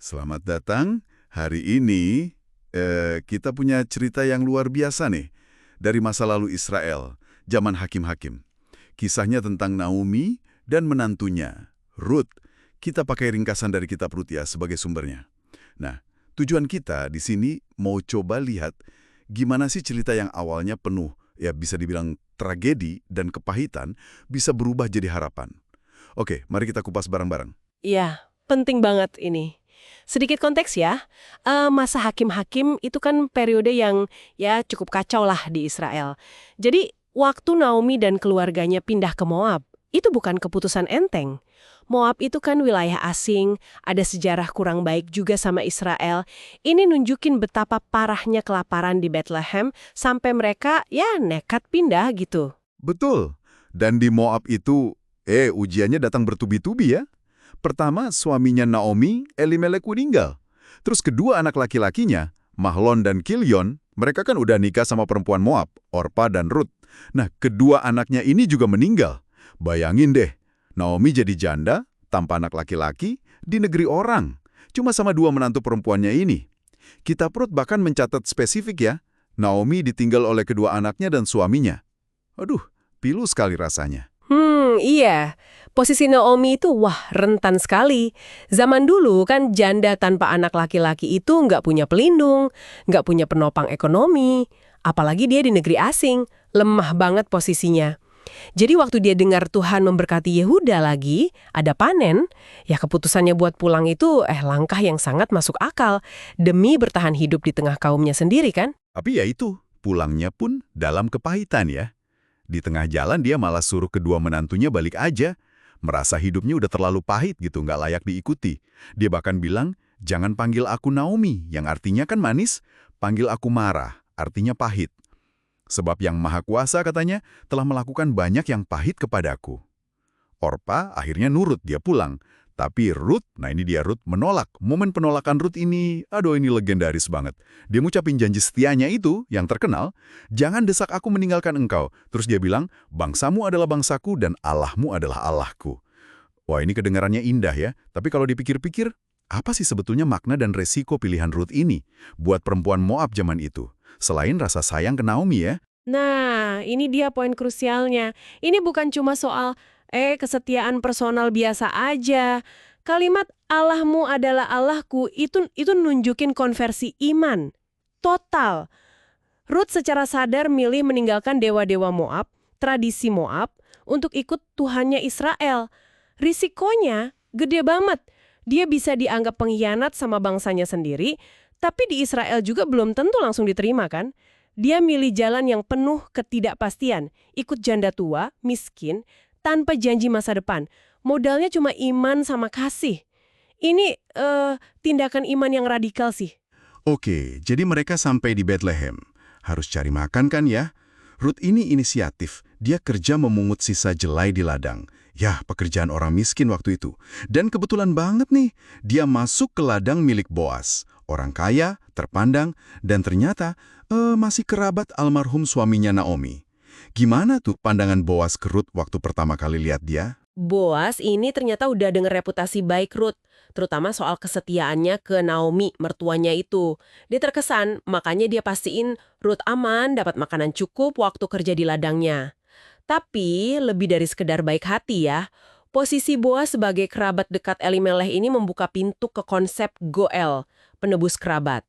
Selamat datang. Hari ini kita punya cerita yang luar biasa nih dari masa lalu Israel, zaman hakim-hakim. Kisahnya tentang Naomi dan menantunya, Ruth. Kita pakai ringkasan dari kitab Rut ya sebagai sumbernya. Nah, tujuan kita di sini mau coba lihat gimana sih cerita yang awalnya penuh, ya bisa dibilang tragedi dan kepahitan, bisa berubah jadi harapan. Oke, mari kita kupas bareng-bareng. Iya, penting banget ini. Sedikit konteks ya, masa hakim-hakim itu kan periode yang ya cukup kacau lah di Israel. Jadi, waktu Naomi dan keluarganya pindah ke Moab, itu bukan keputusan enteng. Moab itu kan wilayah asing, ada sejarah kurang baik juga sama Israel. Ini nunjukin betapa parahnya kelaparan di Bethlehem sampai mereka ya nekat pindah gitu. Betul. Dan di Moab itu, ujiannya datang bertubi-tubi ya. Pertama, suaminya Naomi, Elimelek meninggal. Terus kedua anak laki-lakinya, Mahlon dan Kilyon, mereka kan udah nikah sama perempuan Moab, Orpa dan Ruth. Nah, kedua anaknya ini juga meninggal. Bayangin deh, Naomi jadi janda, tanpa anak laki-laki, di negeri orang. Cuma sama dua menantu perempuannya ini. Kitab Rut bahkan mencatat spesifik ya, Naomi ditinggal oleh kedua anaknya dan suaminya. Aduh, pilu sekali rasanya. Iya. Posisi Naomi itu wah rentan sekali. Zaman dulu kan janda tanpa anak laki-laki itu nggak punya pelindung, nggak punya penopang ekonomi. Apalagi dia di negeri asing, lemah banget posisinya. Jadi waktu dia dengar Tuhan memberkati Yehuda lagi, ada panen, ya keputusannya buat pulang itu langkah yang sangat masuk akal demi bertahan hidup di tengah kaumnya sendiri kan? Tapi ya itu, pulangnya pun dalam kepahitan ya. Di tengah jalan dia malah suruh kedua menantunya balik aja. Merasa hidupnya udah terlalu pahit gitu, nggak layak diikuti. Dia bahkan bilang, jangan panggil aku Naomi, yang artinya kan manis. Panggil aku Mara, artinya pahit. Sebab yang Maha Kuasa katanya telah melakukan banyak yang pahit kepadaku. Orpa akhirnya nurut, dia pulang. Tapi Ruth, nah ini dia Ruth, menolak. Momen penolakan Ruth ini, aduh ini legendaris banget. Dia ngucapin janji setianya itu, yang terkenal, jangan desak aku meninggalkan engkau. Terus dia bilang, bangsamu adalah bangsaku dan Allahmu adalah Allahku. Wah ini kedengarannya indah ya, tapi kalau dipikir-pikir, apa sih sebetulnya makna dan resiko pilihan Ruth ini buat perempuan Moab zaman itu? Selain rasa sayang ke Naomi ya. Nah, ini dia poin krusialnya. Ini bukan cuma soal kesetiaan personal biasa aja. Kalimat Allahmu adalah Allahku itu nunjukin konversi iman. Total. Ruth secara sadar milih meninggalkan dewa-dewa Moab, tradisi Moab, untuk ikut Tuhannya Israel. Risikonya gede banget. Dia bisa dianggap pengkhianat sama bangsanya sendiri, tapi di Israel juga belum tentu langsung diterima kan? Dia milih jalan yang penuh ketidakpastian, ikut janda tua, miskin, tanpa janji masa depan. Modalnya cuma iman sama kasih. Ini tindakan iman yang radikal sih. Oke, jadi mereka sampai di Bethlehem. Harus cari makan kan ya? Ruth ini inisiatif. Dia kerja memungut sisa jelai di ladang. Ya, pekerjaan orang miskin waktu itu. Dan kebetulan banget nih, dia masuk ke ladang milik Boas. Orang kaya, terpandang, dan ternyata masih kerabat almarhum suaminya Naomi. Gimana tuh pandangan Boas ke Ruth waktu pertama kali lihat dia? Boas ini ternyata udah denger reputasi baik Ruth, terutama soal kesetiaannya ke Naomi, mertuanya itu. Dia terkesan, makanya dia pastiin Ruth aman, dapat makanan cukup waktu kerja di ladangnya. Tapi, lebih dari sekedar baik hati ya, posisi Boas sebagai kerabat dekat Elimelech ini membuka pintu ke konsep Goel, penebus kerabat.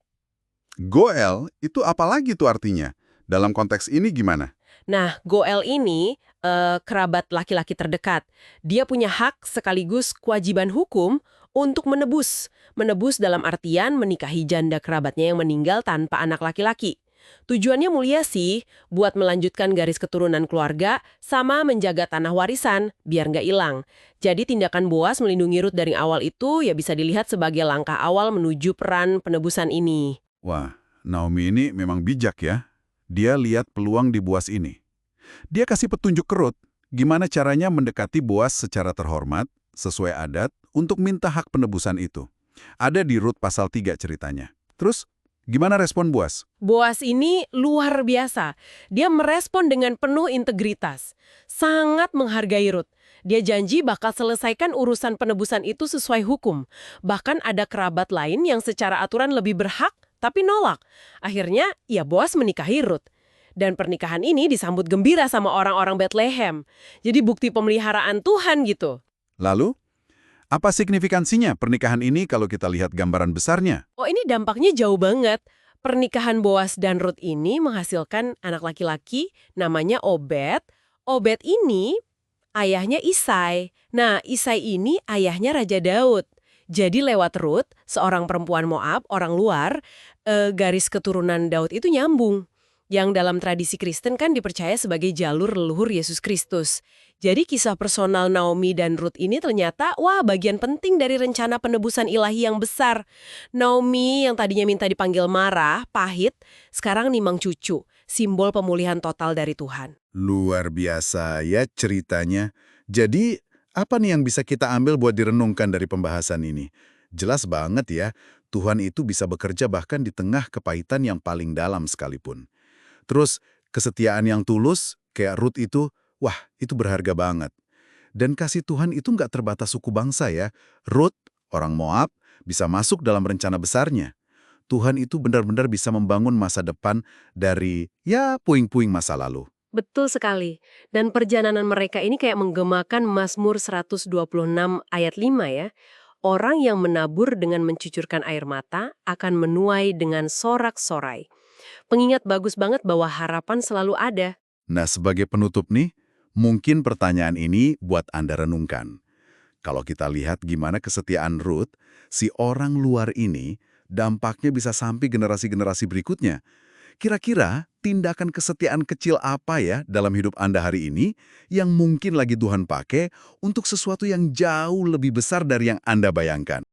Goel, itu apa lagi tuh artinya? Dalam konteks ini gimana? Nah, Goel ini kerabat laki-laki terdekat. Dia punya hak sekaligus kewajiban hukum untuk menebus. Menebus dalam artian menikahi janda kerabatnya yang meninggal tanpa anak laki-laki. Tujuannya mulia sih, buat melanjutkan garis keturunan keluarga sama menjaga tanah warisan biar nggak hilang. Jadi tindakan Boas melindungi Ruth dari awal itu ya bisa dilihat sebagai langkah awal menuju peran penebusan ini. Wah, Naomi ini memang bijak ya. Dia lihat peluang di Boas ini. Dia kasih petunjuk ke Ruth, gimana caranya mendekati Boas secara terhormat, sesuai adat, untuk minta hak penebusan itu. Ada di Rut pasal 3 ceritanya. Terus, gimana respon Boas? Boas ini luar biasa. Dia merespon dengan penuh integritas. Sangat menghargai Ruth. Dia janji bakal selesaikan urusan penebusan itu sesuai hukum. Bahkan ada kerabat lain yang secara aturan lebih berhak, tapi nolak. Akhirnya, ya Boas menikahi Rut. Dan pernikahan ini disambut gembira sama orang-orang Bethlehem. Jadi bukti pemeliharaan Tuhan gitu. Lalu, apa signifikansinya pernikahan ini kalau kita lihat gambaran besarnya? Oh, ini dampaknya jauh banget. Pernikahan Boas dan Rut ini menghasilkan anak laki-laki namanya Obed. Obed ini ayahnya Isai. Nah, Isai ini ayahnya Raja Daud. Jadi lewat Rut, seorang perempuan Moab, orang luar, garis keturunan Daud itu nyambung. Yang dalam tradisi Kristen kan dipercaya sebagai jalur leluhur Yesus Kristus. Jadi kisah personal Naomi dan Rut ini ternyata, bagian penting dari rencana penebusan ilahi yang besar. Naomi yang tadinya minta dipanggil marah, pahit, sekarang nimang cucu, simbol pemulihan total dari Tuhan. Luar biasa ya ceritanya. Jadi, apa nih yang bisa kita ambil buat direnungkan dari pembahasan ini? Jelas banget ya, Tuhan itu bisa bekerja bahkan di tengah kepahitan yang paling dalam sekalipun. Terus, kesetiaan yang tulus, kayak Rut itu, itu berharga banget. Dan kasih Tuhan itu nggak terbatas suku bangsa ya. Rut, orang Moab, bisa masuk dalam rencana besarnya. Tuhan itu benar-benar bisa membangun masa depan dari, puing-puing masa lalu. Betul sekali. Dan perjalanan mereka ini kayak menggemakan Mazmur 126 ayat 5 ya. Orang yang menabur dengan mencucurkan air mata akan menuai dengan sorak-sorai. Pengingat bagus banget bahwa harapan selalu ada. Nah, sebagai penutup nih, mungkin pertanyaan ini buat Anda renungkan. Kalau kita lihat gimana kesetiaan Rut, si orang luar ini dampaknya bisa sampai generasi-generasi berikutnya. Kira-kira tindakan kesetiaan kecil apa ya dalam hidup Anda hari ini yang mungkin lagi Tuhan pakai untuk sesuatu yang jauh lebih besar dari yang Anda bayangkan?